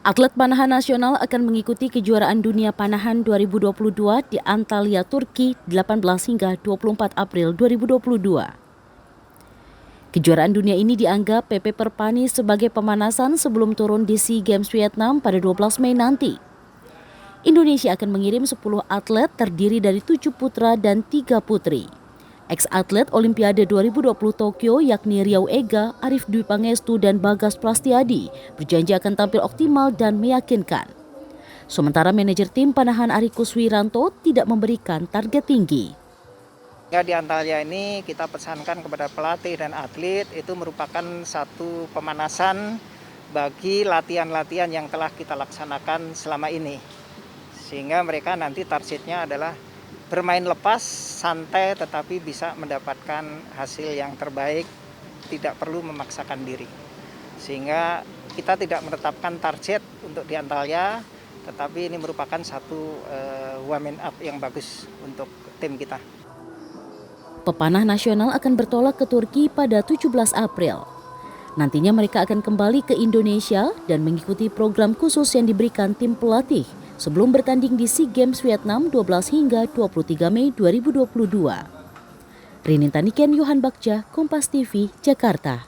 Atlet panahan nasional akan mengikuti kejuaraan dunia panahan 2022 di Antalya, Turki 18 hingga 24 April 2022. Kejuaraan dunia ini dianggap PP Perpani sebagai pemanasan sebelum turun di SEA Games Vietnam pada 12 Mei nanti. Indonesia akan mengirim 10 atlet terdiri dari 7 putra dan 3 putri. Ex-atlet Olimpiade 2020 Tokyo yakni Riau Ega, Arif Dwi Pangestu, dan Bagas Prastiadi berjanji akan tampil optimal dan meyakinkan. Sementara manajer tim panahan Ari Kuswiranto tidak memberikan target tinggi. Di Antalya ini kita pesankan kepada pelatih dan atlet itu merupakan satu pemanasan bagi latihan-latihan yang telah kita laksanakan selama ini. Sehingga mereka nanti targetnya adalah bermain lepas, santai, tetapi bisa mendapatkan hasil yang terbaik, tidak perlu memaksakan diri. Sehingga kita tidak menetapkan target untuk di Antalya, tetapi ini merupakan satu warming up yang bagus untuk tim kita. Pepanah nasional akan bertolak ke Turki pada 17 April. Nantinya mereka akan kembali ke Indonesia dan mengikuti program khusus yang diberikan tim pelatih sebelum bertanding di SEA Games Vietnam 12 hingga 23 Mei 2022. Rinin Taniken, Yohan Bagja, Kompas TV, Jakarta.